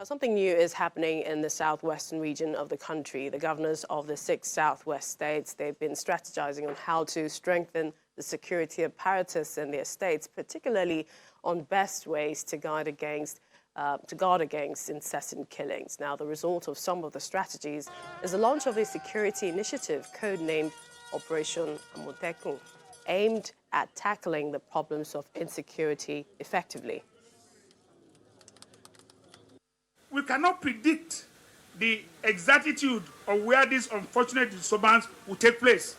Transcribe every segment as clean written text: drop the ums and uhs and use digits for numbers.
Something new is happening in the southwestern region of the country. The governors of the 6 southwest states, they've been strategizing on how to strengthen the security apparatus in their states, particularly on best ways to guard against incessant killings. Now, the result of some of the strategies is the launch of a security initiative codenamed Operation Amotekun, aimed at tackling the problems of insecurity effectively. We cannot predict the exactitude of where this unfortunate disturbance will take place.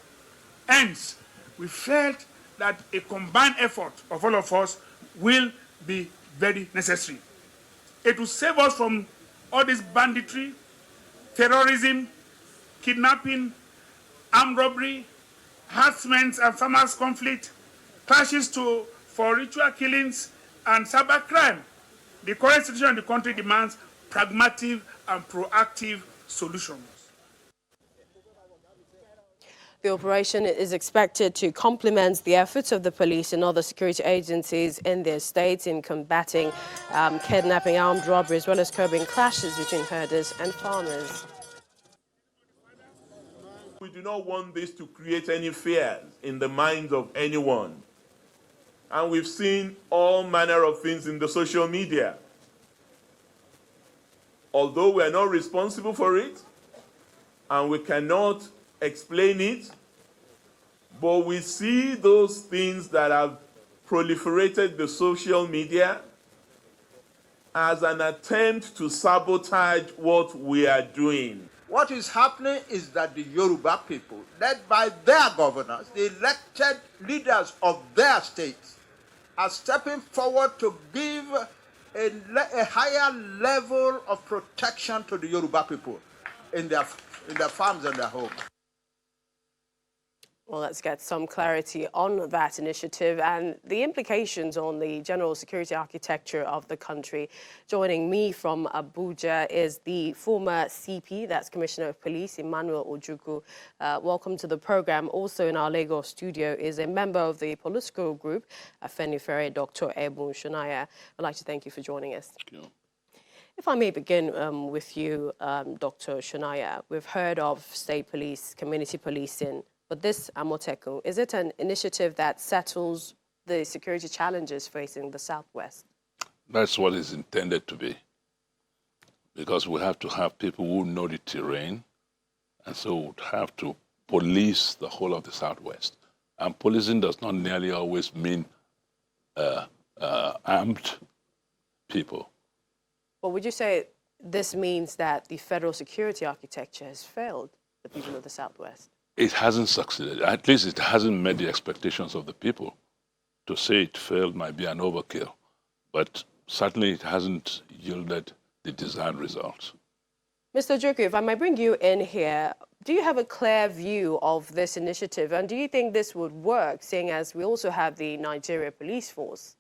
Hence, we felt that a combined effort of all of us will be very necessary. It will save us from all this banditry, terrorism, kidnapping, armed robbery, herdsmen and farmers' conflict, clashes for ritual killings, and cybercrime. The current situation in the country demands pragmatic and proactive solutions. The operation is expected to complement the efforts of the police and other security agencies in their states in combating kidnapping, armed robbery, as well as curbing clashes between herders and farmers. We do not want this to create any fear in the minds of anyone. And we've seen all manner of things in the social media. Although we are not responsible for it, and we cannot explain it, but we see those things that have proliferated the social media as an attempt to sabotage what we are doing. What is happening is that the Yoruba people, led by their governors, the elected leaders of their states, are stepping forward to give a higher level of protection to the Yoruba people in their farms and their homes. Well, let's get some clarity on that initiative and the implications on the general security architecture of the country. Joining me from Abuja is the former CP, that's Commissioner of Police, Emmanuel Ojukwu. Welcome to the program. Also in our Lagos studio is a member of the political group, Afenifere, Dr. Ebun Shonaya. I'd like to thank you for joining us. Thank you. If I may begin with you, Dr. Shonaya, we've heard of state police, community policing, but this Amotekun, is it an initiative that settles the security challenges facing the Southwest? That's what it's intended to be, because we have to have people who know the terrain, and so we would have to police the whole of the Southwest. And policing does not nearly always mean armed people. But would you say this means that the federal security architecture has failed the people of the Southwest? It hasn't succeeded. At least it hasn't met the expectations of the people. To say it failed might be an overkill, but certainly it hasn't yielded the desired results. Mr. Ojukwu, if I might bring you in here, do you have a clear view of this initiative, and do you think this would work, seeing as we also have the Nigeria Police Force?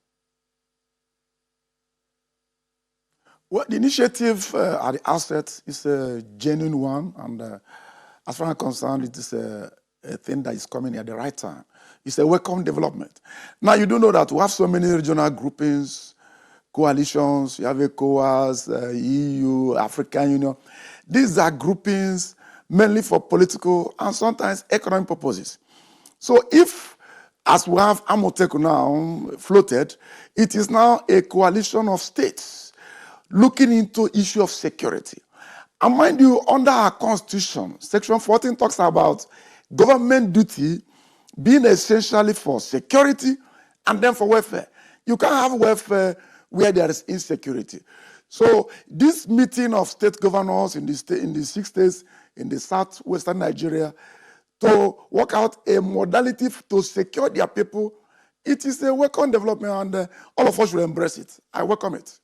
Well, the initiative at the outset is a genuine one, and as far as I'm concerned, it is a thing that is coming at the right time. It's a welcome development. Now, you do know that we have so many regional groupings, coalitions, you have ECOWAS, EU, African Union. These are groupings mainly for political and sometimes economic purposes. So if, as we have Amotekun now floated, it is now a coalition of states looking into issue of security. And mind you, under our constitution, section 14 talks about government duty being essentially for security and then for welfare. You can't have welfare where there is insecurity. So this meeting of state governors in the 6 states in the southwestern Nigeria to work out a modality to secure their people, it is a welcome development, and all of us should embrace it. I welcome it.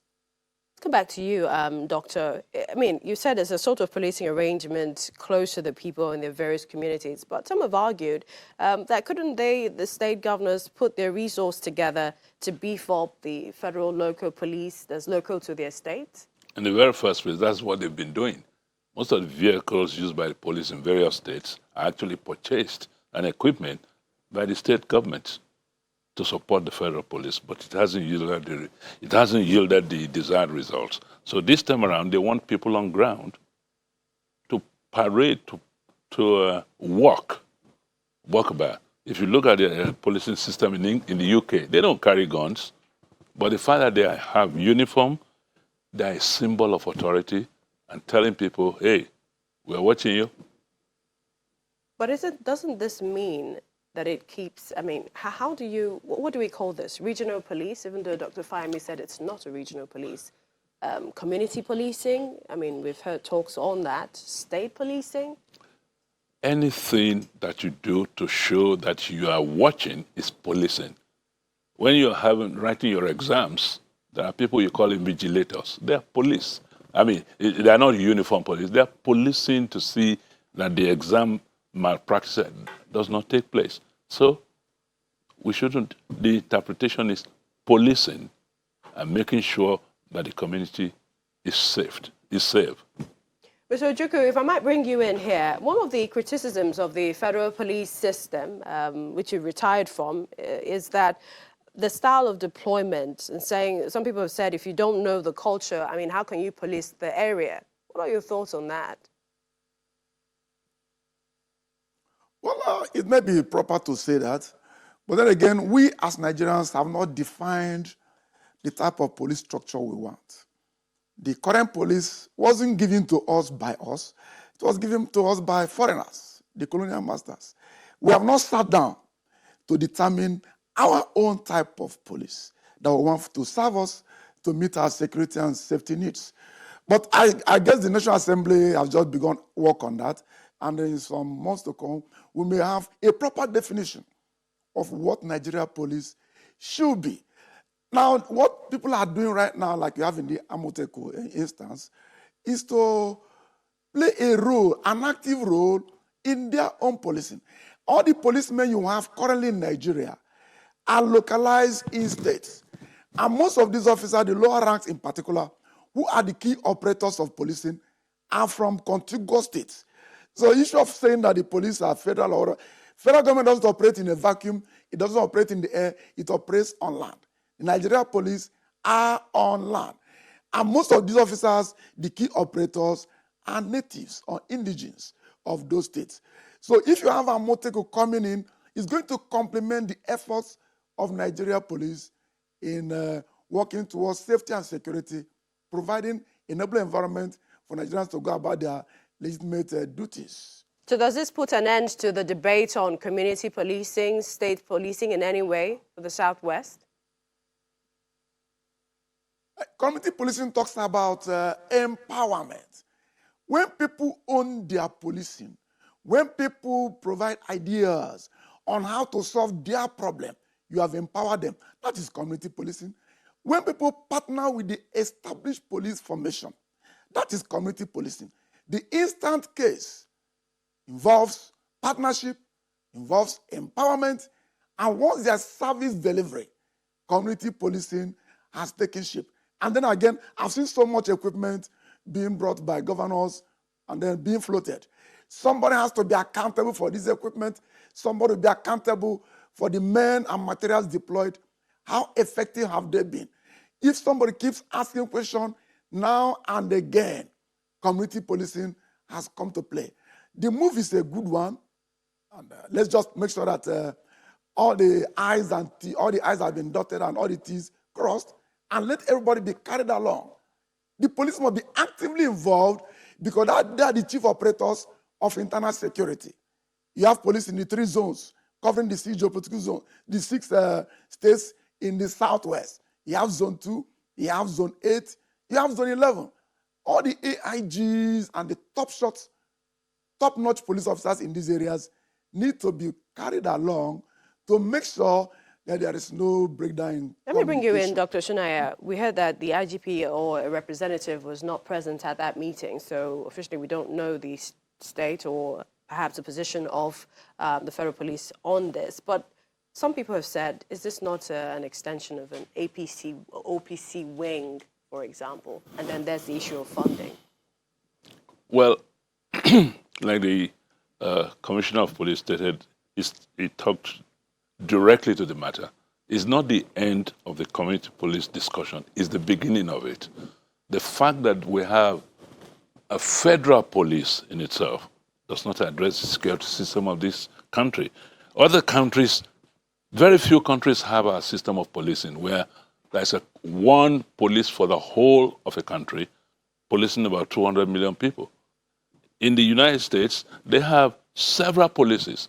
Come back to you, Doctor. I mean, you said it's a sort of policing arrangement close to the people in their various communities, but some have argued that couldn't the state governors, put their resource together to beef up the federal local police that's local to their state? In the very first place, that's what they've been doing. Most of the vehicles used by the police in various states are actually purchased and equipment by the state governments. to support the federal police, but it hasn't yielded the desired results. So this time around, they want people on ground to parade, to walk about. If you look at the policing system in the UK, they don't carry guns, but the fact that they have uniform, they're a symbol of authority and telling people, hey, we're watching you. But doesn't this mean that it keeps, I mean, what do we call this? Regional police, even though Dr. Fahimi said it's not a regional police. Community policing, I mean, we've heard talks on that. State policing? Anything that you do to show that you are watching is policing. When you're writing your exams, there are people you call invigilators. They're police. I mean, they're not uniform police. They're policing to see that the exam malpractice does not take place. So the interpretation is policing and making sure that the community is safe. Mr. Ojukwu, if I might bring you in here, one of the criticisms of the federal police system, which you retired from, is that the style of deployment, and saying, some people have said, if you don't know the culture, I mean, how can you police the area? What are your thoughts on that? Well, it may be proper to say that, but then again, we as Nigerians have not defined the type of police structure we want. The current police wasn't given to us by us. It was given to us by foreigners, the colonial masters. We have not sat down to determine our own type of police that we want to serve us to meet our security and safety needs. But I guess the National Assembly has just begun work on that, and in some months to come, we may have a proper definition of what Nigeria police should be. Now, what people are doing right now, like you have in the Amotekun instance, is to play a role, an active role in their own policing. All the policemen you have currently in Nigeria are localized in states. And most of these officers, the lower ranks in particular, who are the key operators of policing, are from contiguous states. So the issue of saying that the police are federal or federal government doesn't operate in a vacuum, it doesn't operate in the air, it operates on land. The Nigeria police are on land. And most of these officers, the key operators, are natives or indigenes of those states. So if you have Amotekun coming in, it's going to complement the efforts of Nigeria police in working towards safety and security, providing enabling environment for Nigerians to go about their legitimate duties. So does this put an end to the debate on community policing, state policing in any way for the Southwest? Community policing talks about empowerment. When people own their policing, when people provide ideas on how to solve their problem, you have empowered them. That is community policing. When people partner with the established police formation, that is community policing. The instant case involves partnership, involves empowerment, and once there's service delivery, community policing has taken shape. And then again, I've seen so much equipment being brought by governors and then being floated. Somebody has to be accountable for this equipment. Somebody will be accountable for the men and materials deployed. How effective have they been? If somebody keeps asking questions now and again, community policing has come to play. The move is a good one. And let's just make sure that all the I's have been dotted and all the T's crossed, and let everybody be carried along. The police must be actively involved because they are the chief operators of internal security. You have police in the 3 zones covering the 6 geopolitical zones, the 6 states in the Southwest. You have Zone 2, you have Zone 8, you have Zone 11. All the AIGs and the top-notch police officers in these areas need to be carried along to make sure that there is no breakdown in Let me bring you in, Dr. Shunaya. We heard that the IGP or a representative was not present at that meeting, so officially we don't know the state or perhaps the position of the federal police on this. But some people have said, is this not an extension of an APC or OPC wing, for example? And then there's the issue of funding. Well, like the Commissioner of Police stated, he talked directly to the matter. is not the end of the community police discussion, it's the beginning of it. The fact that we have a federal police in itself does not address the security system of this country. Other countries, very few countries have a system of policing where there's one police for the whole of a country, policing about 200 million people. In the United States, they have several policies,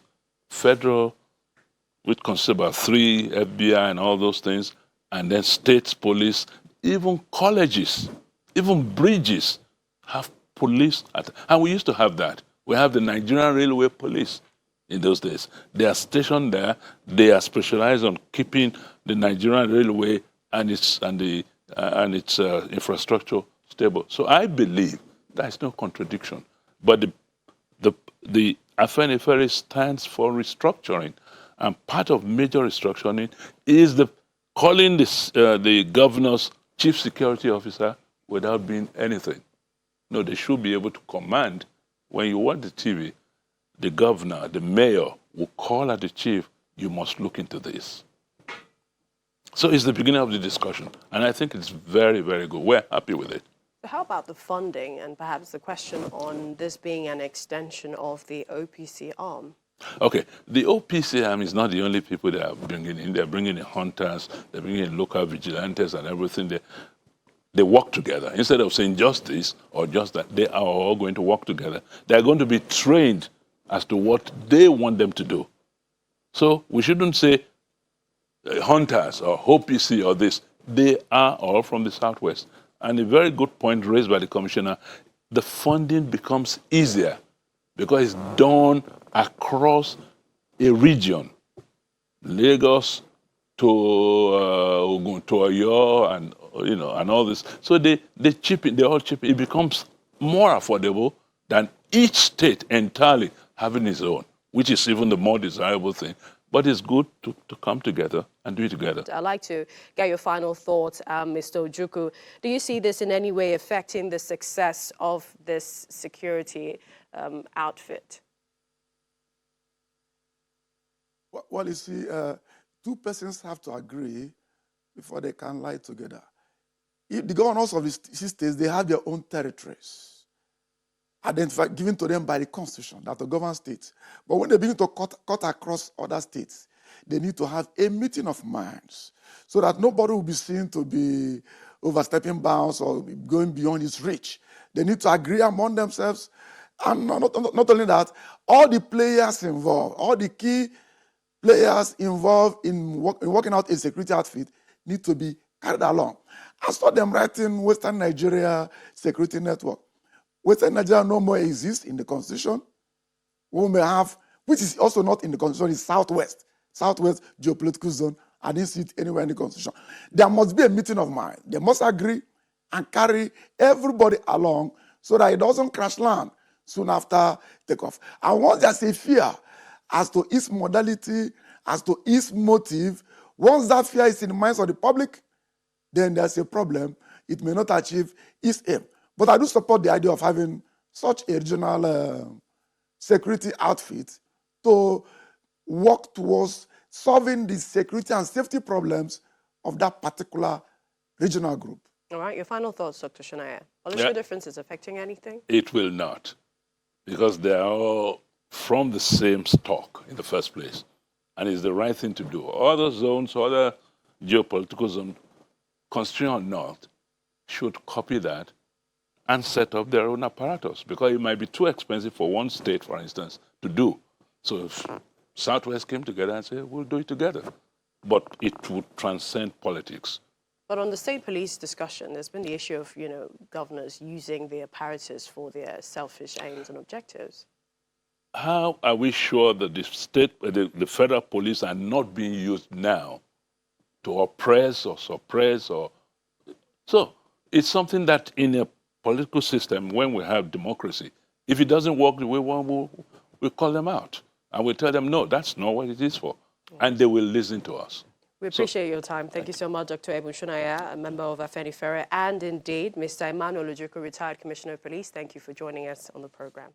federal, which consists about 3, FBI and all those things, and then states police, even colleges, even bridges have police. And we used to have that. We have the Nigerian Railway Police in those days. They are stationed there. They are specialized on keeping the Nigerian Railway and its infrastructure stable. So I believe there is no contradiction. But the Afenifere stands for restructuring. And part of major restructuring is calling the governor's chief security officer without being anything. No, they should be able to command. When you watch the TV, the governor, the mayor will call at the chief, you must look into this. So it's the beginning of the discussion. And I think it's very, very good. We're happy with it. How about the funding and perhaps the question on this being an extension of the OPC arm? Okay, the OPC arm is not the only people they are bringing in. They're bringing in hunters, they're bringing in local vigilantes and everything. They work together. Instead of saying justice or just that, they are all going to work together. They're going to be trained as to what they want them to do. So we shouldn't say hunters or OPC or this. They are all from the Southwest. And a very good point raised by the commissioner, the funding becomes easier because it's done across a region, Lagos to Ogun to Oyo, and all this. So they chip in, they all chip in. It becomes more affordable than each state entirely having its own, which is even the more desirable thing. But it's good to come together and do it together. I'd like to get your final thoughts, Mr. Ojukwu. Do you see this in any way affecting the success of this security outfit? Well, you see, two persons have to agree before they can lie together. If the governors of the states, they have their own territories, identified, given to them by the constitution that to govern states. But when they begin to cut across other states, they need to have a meeting of minds so that nobody will be seen to be overstepping bounds or going beyond his reach. They need to agree among themselves. And not only that, all the players involved, all the key players involved in working out a security outfit need to be carried along. I saw them writing Western Nigeria Security Network. Western Nigeria no more exists in the constitution. We may have, which is also not in the constitution, is Southwest geopolitical zone. I didn't see it anywhere in the constitution. There must be a meeting of minds. They must agree and carry everybody along so that it doesn't crash land soon after takeoff. And once there's a fear as to its modality, as to its motive, once that fear is in the minds of the public, then there's a problem. It may not achieve its aim. But I do support the idea of having such a regional security outfit to work towards solving the security and safety problems of that particular regional group. All right, your final thoughts, Dr. Shania. Policy differences affecting anything? It will not, because they are all from the same stock in the first place. And it's the right thing to do. Other zones, other geopolitical zones, constitution or not, should copy that and set up their own apparatus, because it might be too expensive for one state, for instance, to do. So if Southwest came together and said, we'll do it together. But it would transcend politics. But on the state police discussion, there's been the issue of, governors using the apparatus for their selfish aims and objectives. How are we sure that the federal police are not being used now to oppress or suppress? So it's something that in a political system, when we have democracy, if it doesn't work the way we want, we'll call them out. And we'll tell them, no, that's not what it is for. Yes. And they will listen to us. We appreciate your time. Thank you so much, Dr. Ebun Shunaya, a member of Afenifere, and indeed, Mr. Emmanuel Ojukwu, retired Commissioner of Police. Thank you for joining us on the program.